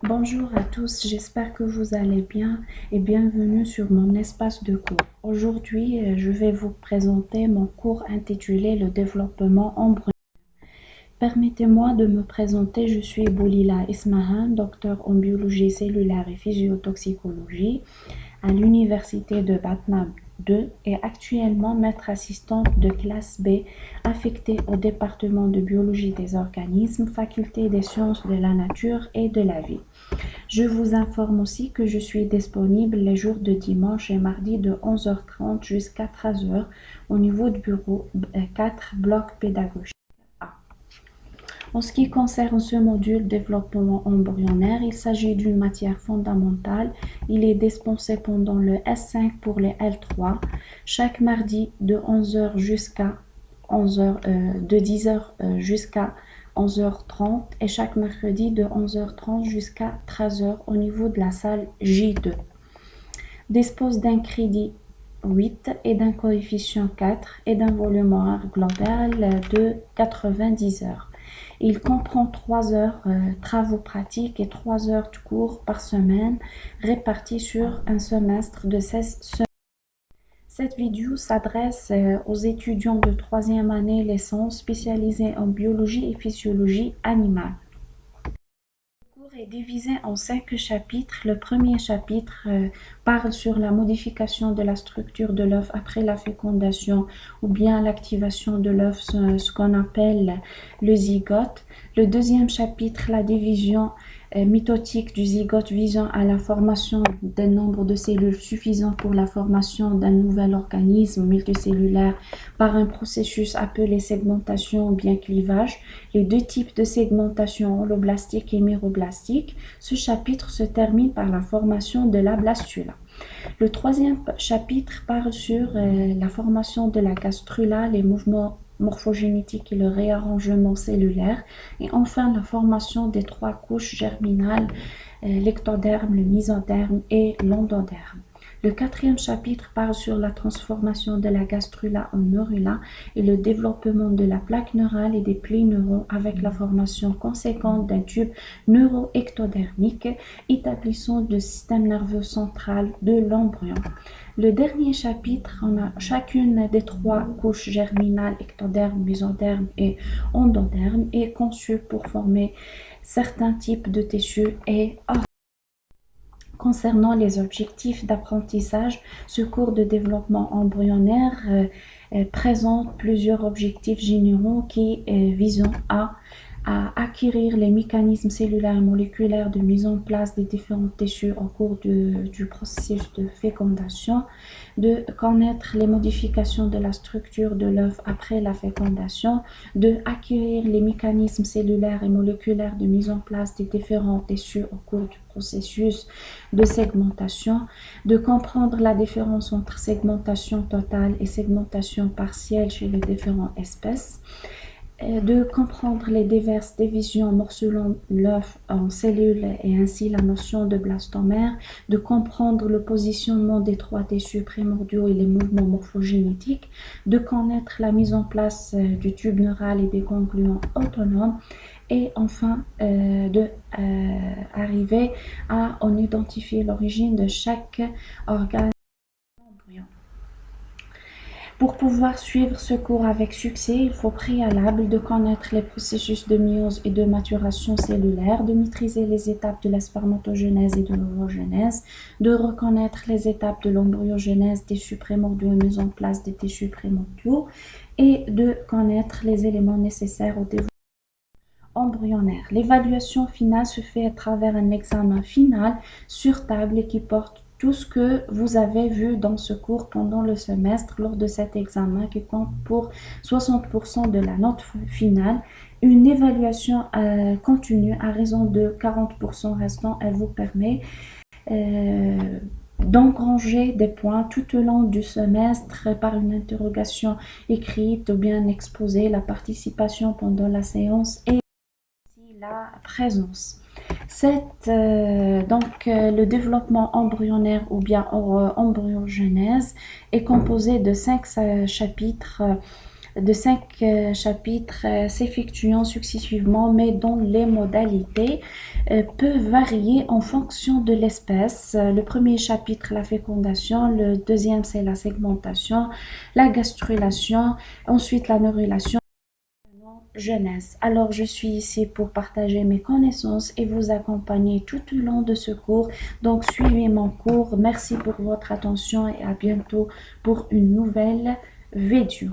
Bonjour à tous, j'espère que vous allez bien et bienvenue sur mon espace de cours. Aujourd'hui, je vais vous présenter mon cours intitulé Le développement embryonnaire. Permettez-moi de me présenter, je suis Boulila Ismahan, docteur en biologie cellulaire et physiotoxicologie à l'université de Batna 2 et actuellement maître assistante de classe B affectée au département de biologie des organismes, faculté des sciences de la nature et de la vie. Je vous informe aussi que je suis disponible les jours de dimanche et mardi de 11h30 jusqu'à 13h au niveau du bureau 4 bloc pédagogique A. En ce qui concerne ce module développement embryonnaire, il s'agit d'une matière fondamentale. Il est dispensé pendant le S5 pour les L3, chaque mardi de 11h jusqu'à 11h, de 10h jusqu'à 11h30 et chaque mercredi de 11h30 jusqu'à 13h au niveau de la salle J2. Dispose d'un crédit 8 et d'un coefficient 4 et d'un volume horaire global de 90 heures. Il comprend 3 heures travaux pratiques et 3 heures de cours par semaine réparties sur un semestre de 16 semaines. Cette vidéo s'adresse aux étudiants de 3e année licence spécialisés en biologie et physiologie animale. Le cours est divisé en 5 chapitres. Le premier chapitre parle sur la modification de la structure de l'œuf après la fécondation ou bien l'activation de l'œuf, ce qu'on appelle le zygote. Le deuxième chapitre, la division mitotique du zygote visant à la formation d'un nombre de cellules suffisant pour la formation d'un nouvel organisme multicellulaire par un processus appelé segmentation ou bien clivage. Les deux types de segmentation, holoblastique et myroblastique. Ce chapitre se termine par la formation de la blastula. Le troisième chapitre parle sur la formation de la gastrula, les mouvements morphogénétiques et le réarrangement cellulaire, et enfin la formation des 3 couches germinales, l'ectoderme, le mésoderme et l'endoderme. Le quatrième chapitre parle sur la transformation de la gastrula en neurula et le développement de la plaque neurale et des plis neuraux avec la formation conséquente d'un tube neuro-ectodermique établissant le système nerveux central de l'embryon. Le dernier chapitre, on a chacune des 3 couches germinales, ectoderme, mésoderme et endoderme, est conçue pour former certains types de tissus et organes. Concernant les objectifs d'apprentissage, ce cours de développement embryonnaire présente plusieurs objectifs généraux qui visent à acquérir les mécanismes cellulaires et moléculaires de mise en place des différents tissus au cours du processus de fécondation, de connaître les modifications de la structure de l'œuf après la fécondation, de acquérir les mécanismes cellulaires et moléculaires de mise en place des différents tissus au cours du processus de segmentation, de comprendre la différence entre segmentation totale et segmentation partielle chez les différentes espèces, de comprendre les diverses divisions morcelant l'œuf en cellules et ainsi la notion de blastomère, de comprendre le positionnement des 3 tissus primordiaux et les mouvements morphogénétiques, de connaître la mise en place du tube neural et des ganglions autonomes, et enfin arriver à en identifier l'origine de chaque organe embryon. Pour pouvoir suivre ce cours avec succès, il faut préalable de connaître les processus de myose et de maturation cellulaire, de maîtriser les étapes de la spermatogenèse et de l'ovogenèse, de reconnaître les étapes de l'embryogenèse des tissus primordiaux et mise en place des tissus primordiaux et de connaître les éléments nécessaires au développement embryonnaire. L'évaluation finale se fait à travers un examen final sur table et qui porte tout ce que vous avez vu dans ce cours pendant le semestre lors de cet examen qui compte pour 60% de la note finale. Une évaluation continue à raison de 40% restant, elle vous permet d'engranger des points tout au long du semestre par une interrogation écrite ou bien exposée, la participation pendant la séance et la présence. Le développement embryonnaire ou bien embryogenèse est composé de 5 chapitres de 5 chapitres s'effectuant successivement, mais dont les modalités peuvent varier en fonction de l'espèce. Le premier chapitre, la fécondation, le deuxième, c'est la segmentation, la gastrulation, ensuite la neurulation, jeunesse. Alors, je suis ici pour partager mes connaissances et vous accompagner tout au long de ce cours. Donc, suivez mon cours. Merci pour votre attention et à bientôt pour une nouvelle vidéo.